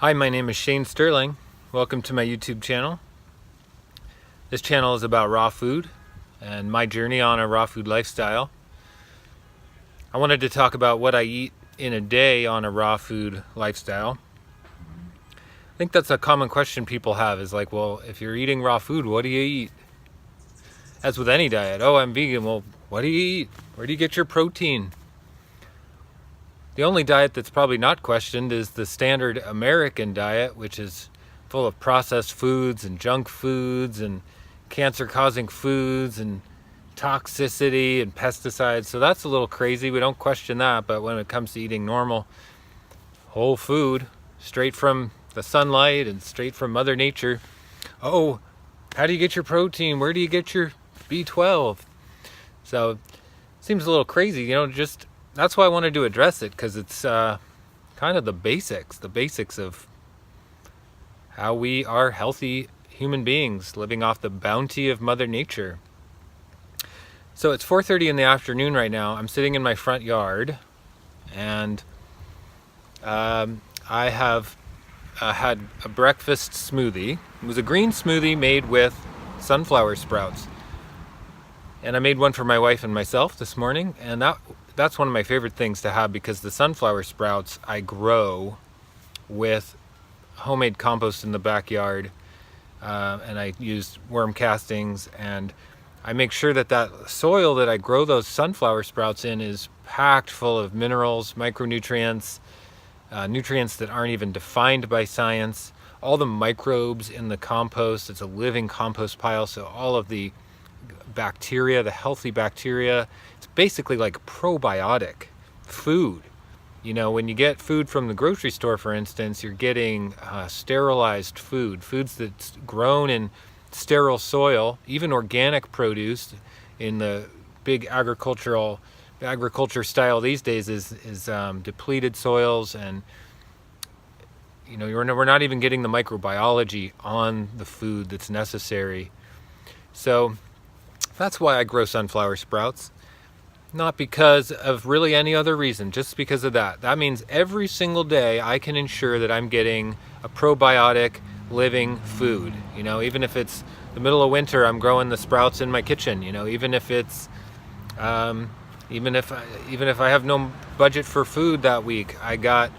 Hi, my name is Shane Sterling. Welcome to my YouTube channel. This channel is about raw food and my journey on a raw food lifestyle. I wanted to talk about what I eat in a day on a raw food lifestyle. I think that's a common question people have is like, well, if you're eating raw food, what do you eat? As with any diet, oh, I'm vegan. Well, what do you eat? Where do you get your protein? The only diet that's probably not questioned is the standard American diet, which is full of processed foods and junk foods and cancer-causing foods and toxicity and pesticides. So that's a little crazy. We don't question that. But when it comes to eating normal, whole food, straight from the sunlight and straight from Mother Nature, oh, how do you get your protein? Where do you get your B12? So it seems a little crazy, just that's why I wanted to address it, because it's kind of the basics of how we are healthy human beings living off the bounty of Mother Nature. So it's 4:30 in the afternoon right now. I'm sitting in my front yard, and I have had a breakfast smoothie. It was a green smoothie made with sunflower sprouts. And I made one for my wife and myself this morning, and that's one of my favorite things to have, because the sunflower sprouts I grow with homemade compost in the backyard, and I use worm castings, and I make sure that soil that I grow those sunflower sprouts in is packed full of minerals, micronutrients, nutrients that aren't even defined by science, all the microbes in the compost. It's a living compost pile, so all of the bacteria, the healthy bacteria, it's basically like probiotic food. When you get food from the grocery store, for instance, you're getting sterilized foods that's grown in sterile soil. Even organic produce in the big agriculture style these days is depleted soils, and we're not even getting the microbiology on the food that's necessary. So that's why I grow sunflower sprouts. Not because of really any other reason, just because of that. That means every single day I can ensure that I'm getting a probiotic living food. Even if it's the middle of winter, I'm growing the sprouts in my kitchen. Even if it's even if I have no budget for food that week, I got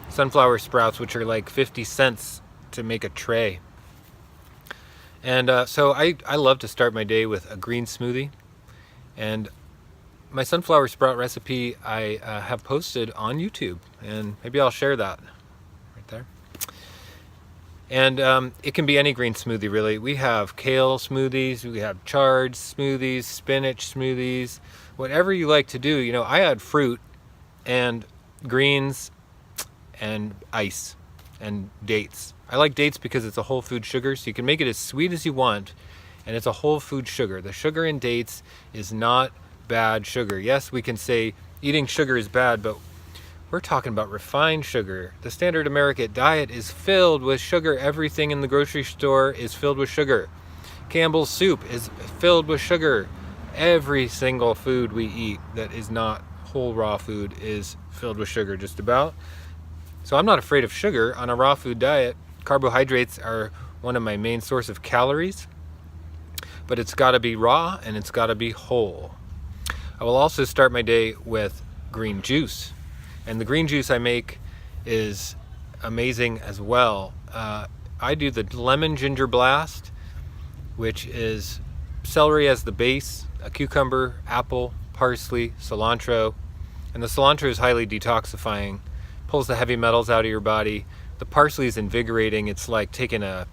sunflower sprouts, which are like 50 cents to make a tray. And so I love to start my day with a green smoothie. And my sunflower sprout recipe I have posted on YouTube, and maybe I'll share that right there. And it can be any green smoothie, really. We have kale smoothies, we have chard smoothies, spinach smoothies, whatever you like to do. I add fruit and greens and ice and dates. I like dates because it's a whole food sugar, so you can make it as sweet as you want, and it's a whole food sugar. The sugar in dates is not bad sugar. Yes, we can say eating sugar is bad, but we're talking about refined sugar. The standard American diet is filled with sugar. Everything in the grocery store is filled with sugar. Campbell's soup is filled with sugar. Every single food we eat that is not whole raw food is filled with sugar, just about. So I'm not afraid of sugar on a raw food diet. Carbohydrates are one of my main source of calories, but it's got to be raw and it's got to be whole. I will also start my day with green juice, and the green juice I make is amazing as well. I do the lemon ginger blast, which is celery as the base, a cucumber, apple, parsley, cilantro, and the cilantro is highly detoxifying, pulls the heavy metals out of your body. The parsley is invigorating. It's like taking a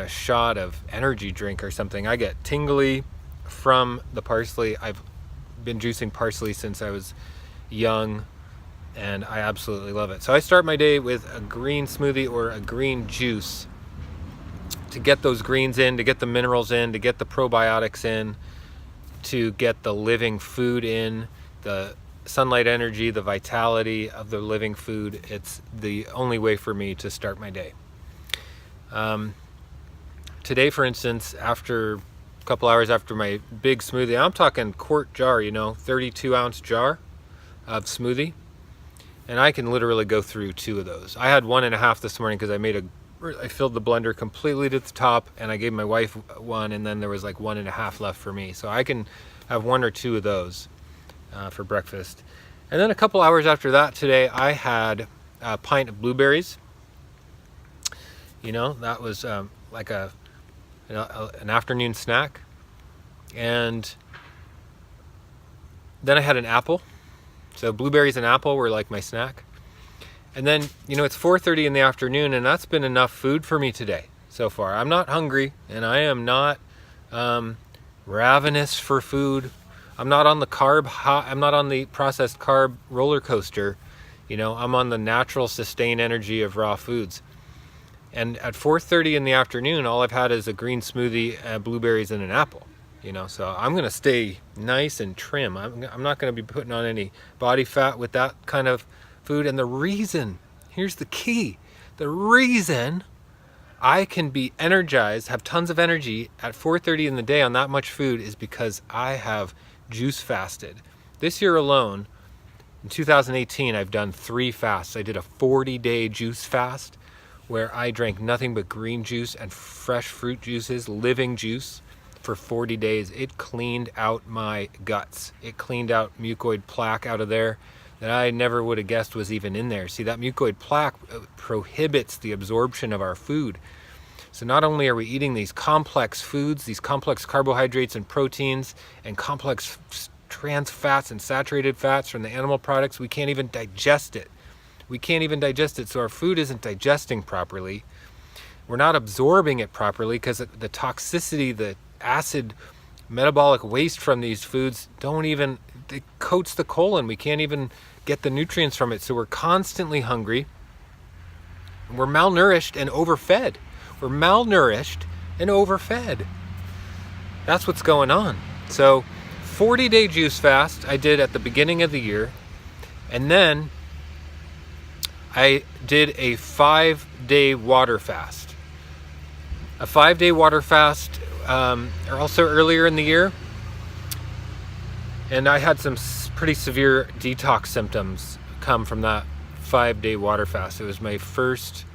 shot of energy drink or something. I get tingly from the parsley. I've been juicing parsley since I was young, and I absolutely love it. So I start my day with a green smoothie or a green juice to get those greens in, to get the minerals in, to get the probiotics in, to get the living food in, the sunlight energy, the vitality of the living food. It's the only way for me to start my day. Today, for instance, after a couple hours after my big smoothie, I'm talking quart jar, 32-ounce jar of smoothie. and I can literally go through 2 of those. I had 1.5 this morning because I filled the blender completely to the top, and I gave my wife one, and then there was like 1.5 left for me. So I can have 1 or 2 of those for breakfast. And then a couple hours after that today, I had a pint of blueberries. That was like an afternoon snack. And then I had an apple. So blueberries and apple were like my snack. And then, it's 4:30 in the afternoon, and that's been enough food for me today so far. I'm not hungry, and I am not ravenous for food. I'm not on I'm not on the processed carb roller coaster. I'm on the natural sustained energy of raw foods. And at 4:30 in the afternoon, all I've had is a green smoothie, blueberries, and an apple. So I'm going to stay nice and trim. I'm not going to be putting on any body fat with that kind of food. And here's the key. The reason I can be energized, have tons of energy at 4:30 in the day on that much food is because I have juice fasted. This year alone, in 2018, I've done 3 fasts. I did a 40-day juice fast where I drank nothing but green juice and fresh fruit juices, living juice, for 40 days. It cleaned out my guts. It cleaned out mucoid plaque out of there that I never would have guessed was even in there. See, that mucoid plaque prohibits the absorption of our food. So not only are we eating these complex foods, these complex carbohydrates and proteins and complex trans fats and saturated fats from the animal products, we can't even digest it. So our food isn't digesting properly. We're not absorbing it properly because the toxicity, the acid metabolic waste from these foods it coats the colon. We can't even get the nutrients from it. So we're constantly hungry. We're malnourished and overfed. That's what's going on. So 40-day juice fast I did at the beginning of the year. And then I did a 5-day water fast. A 5-day water fast also earlier in the year. And I had some pretty severe detox symptoms come from that 5-day water fast. It was my first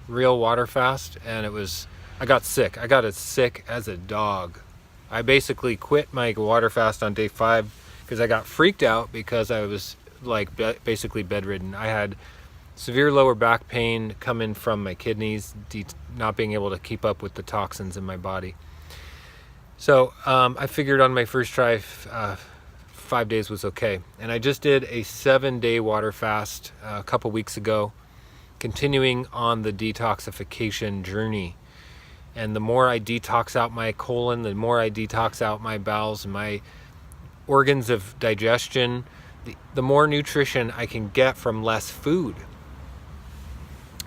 real water fast, and I got sick. I got as sick as a dog. I basically quit my water fast on day 5 because I got freaked out because I was basically bedridden. I had severe lower back pain coming from my kidneys, not being able to keep up with the toxins in my body. So I figured on my first try, 5 days was okay. And I just did a 7-day water fast a couple weeks ago, continuing on the detoxification journey. And the more I detox out my colon, the more I detox out my bowels and my organs of digestion, the more nutrition I can get from less food.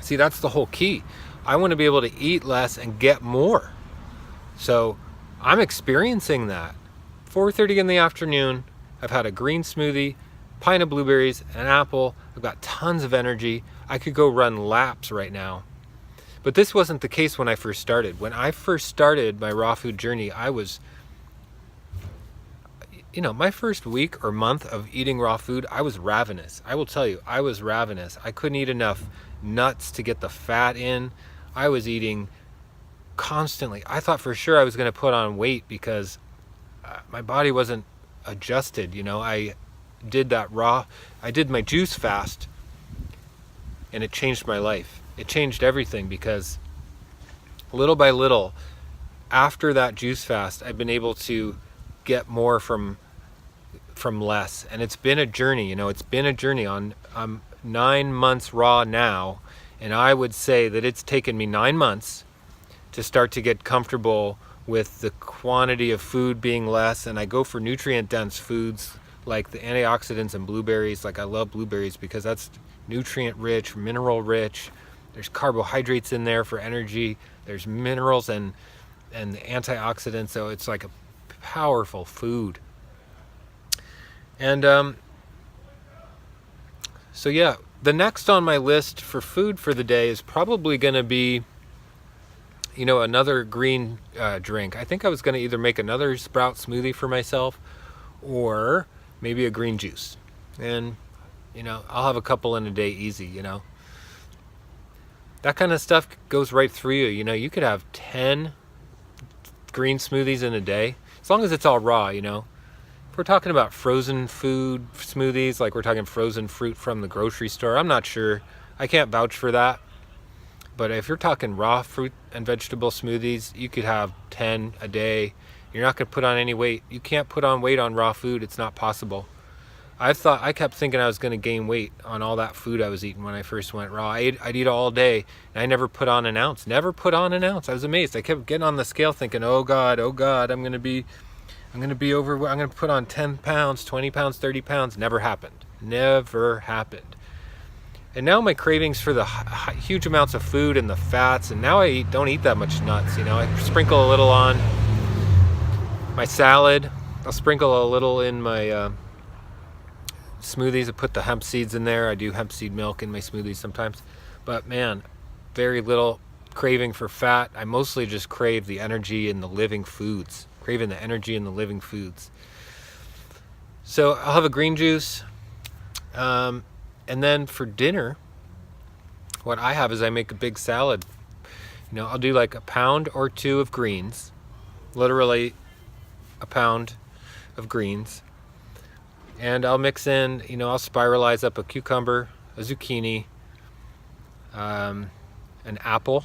See, that's the whole key. I want to be able to eat less and get more. So I'm experiencing that. 4:30 in the afternoon, I've had a green smoothie, pint of blueberries, an apple. I've got tons of energy. I could go run laps right now. But this wasn't the case when I first started. When I first started my raw food journey, I was, my first week or month of eating raw food, I was ravenous. I will tell you, I was ravenous. I couldn't eat enough nuts to get the fat in. I was eating constantly. I thought for sure I was going to put on weight because my body wasn't adjusted. I did my juice fast, and it changed my life. It changed everything because little by little, after that juice fast, I've been able to get more from less. And it's been a journey. It's been a journey. I'm 9 months raw now, and I would say that it's taken me 9 months to start to get comfortable with the quantity of food being less. And I go for nutrient dense foods like the antioxidants and blueberries. Like, I love blueberries because that's nutrient rich, mineral rich. There's carbohydrates in there for energy. There's minerals and the antioxidants. So it's like a powerful food. And so yeah, the next on my list for food for the day is probably going to be, another green drink. I think I was going to either make another sprout smoothie for myself or maybe a green juice. And, I'll have a couple in a day easy. That kind of stuff goes right through you. You could have 10 green smoothies in a day, as long as it's all raw. If we're talking about frozen food smoothies, like we're talking frozen fruit from the grocery store, I'm not sure. I can't vouch for that. But if you're talking raw fruit and vegetable smoothies, you could have 10 a day. You're not going to put on any weight. You can't put on weight on raw food. It's not possible. I kept thinking I was going to gain weight on all that food I was eating when I first went raw. I'd eat all day, and I never put on an ounce. Never put on an ounce. I was amazed. I kept getting on the scale thinking, oh God, I'm going to be over. I'm going to put on 10 pounds, 20 pounds, 30 pounds. Never happened. Never happened. And now my cravings for the huge amounts of food and the fats, and now I don't eat that much nuts. I sprinkle a little on my salad. I'll sprinkle a little in my smoothies. I put the hemp seeds in there. I do hemp seed milk in my smoothies sometimes. But man, very little craving for fat. I mostly just crave the energy in the living foods. Craving the energy in the living foods. So I'll have a green juice. And then for dinner, what I have is I make a big salad. I'll do like a pound or two of greens. Literally a pound of greens. And I'll mix in, I'll spiralize up a cucumber, a zucchini, an apple,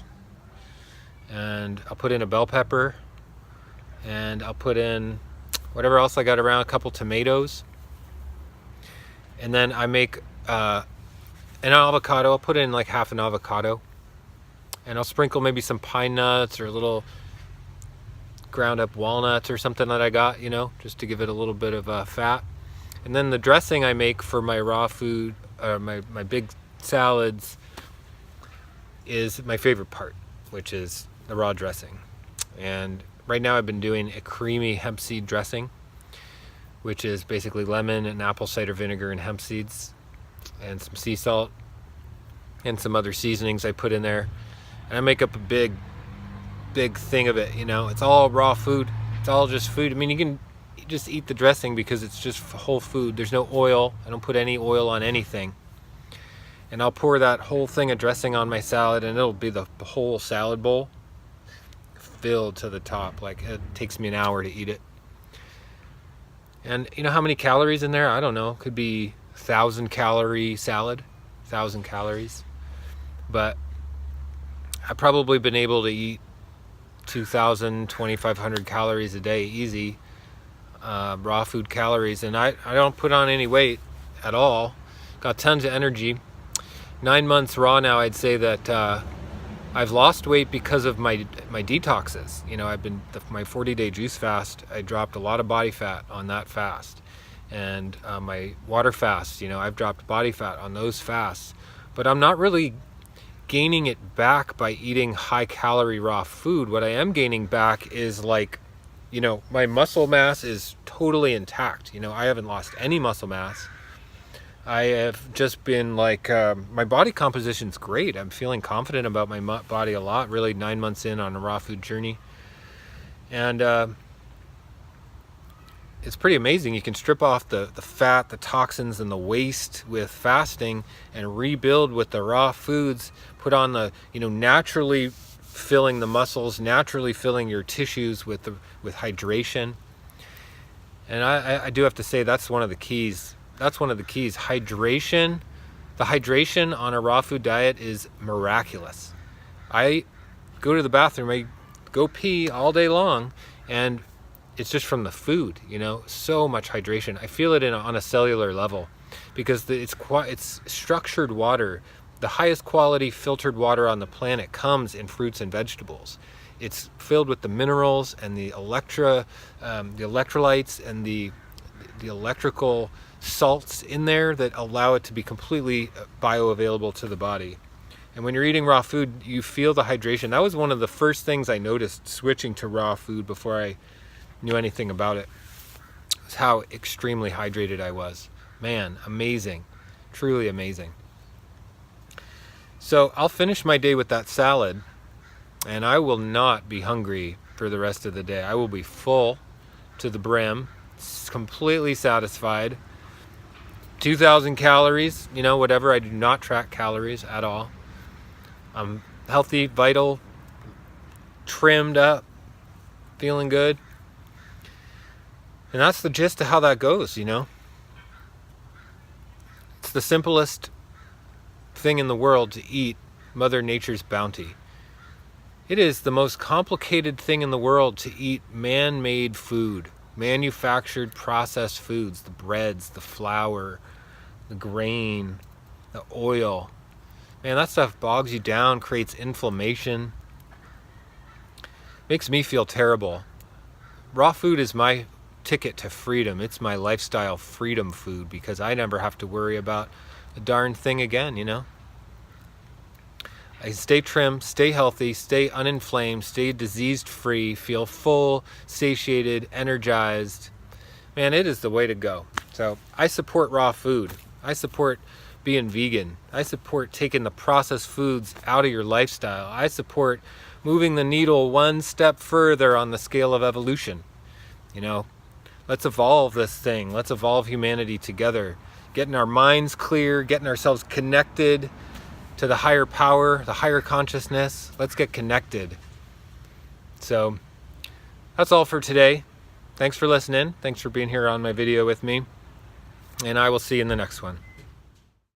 and I'll put in a bell pepper, and I'll put in whatever else I got around, a couple tomatoes. And then I make an avocado. I'll put in like half an avocado, and I'll sprinkle maybe some pine nuts or a little ground up walnuts or something that I got, just to give it a little bit of fat. And then the dressing I make for my raw food, my big salads, is my favorite part, which is the raw dressing. And right now I've been doing a creamy hemp seed dressing, which is basically lemon and apple cider vinegar and hemp seeds and some sea salt and some other seasonings I put in there. And I make up a big thing of it. It's all raw food. It's all just food. I mean, you can just eat the dressing because it's just whole food. There's no oil. I don't put any oil on anything. And I'll pour that whole thing of dressing on my salad, and it'll be the whole salad bowl filled to the top. Like, it takes me an hour to eat it. And you know how many calories in there? I don't know. Could be 1,000 calorie salad, 1,000 calories. But I've probably been able to eat 2,000, 2,500 calories a day, easy, raw food calories. And I don't put on any weight at all. Got tons of energy. 9 months raw now, I'd say that I've lost weight because of my detoxes. I've been my 40-day juice fast. I dropped a lot of body fat on that fast, and my water fast. I've dropped body fat on those fasts, but I'm not really gaining it back by eating high-calorie raw food. What I am gaining back is my muscle mass is totally intact. I haven't lost any muscle mass. I have just been my body composition's great. I'm feeling confident about my body a lot, really 9 months in on a raw food journey. And it's pretty amazing. You can strip off the fat, the toxins, and the waste with fasting and rebuild with the raw foods, put on the, naturally filling the muscles, naturally filling your tissues with hydration. And I do have to say that's one of the keys. That's one of the keys. Hydration. The hydration on a raw food diet is miraculous. I go to the bathroom, I go pee all day long, and it's just from the food, so much hydration. I feel it on a cellular level because it's structured water. The highest quality filtered water on the planet comes in fruits and vegetables. It's filled with the minerals and the electrolytes and the electrical salts in there that allow it to be completely bioavailable to the body. And when you're eating raw food, you feel the hydration. That was one of the first things I noticed switching to raw food before I knew anything about it, was how extremely hydrated I was. Man, amazing. Truly amazing. So I'll finish my day with that salad, and I will not be hungry for the rest of the day. I will be full to the brim, completely satisfied, 2,000 calories, you know, whatever. I do not track calories at all. I'm healthy, vital, trimmed up, feeling good. And that's the gist of how that goes, you know. It's the simplest thing in the world to eat Mother Nature's bounty. It is the most complicated thing in the world to eat man-made food, manufactured processed foods, the breads, the flour, the grain, the oil. Man, that stuff bogs you down, creates inflammation, makes me feel terrible. Raw food is my ticket to freedom. It's my lifestyle freedom food because I never have to worry about a darn thing again, you know? I stay trim, stay healthy, stay uninflamed, stay disease-free, feel full, satiated, energized. Man, it is the way to go. So I support raw food. I support being vegan. I support taking the processed foods out of your lifestyle. I support moving the needle one step further on the scale of evolution. You know, let's evolve this thing. Let's evolve humanity together. Getting our minds clear, getting ourselves connected to the higher power, the higher consciousness. Let's get connected. So that's all for today. Thanks for listening. Thanks for being here on my video with me. And I will see you in the next one.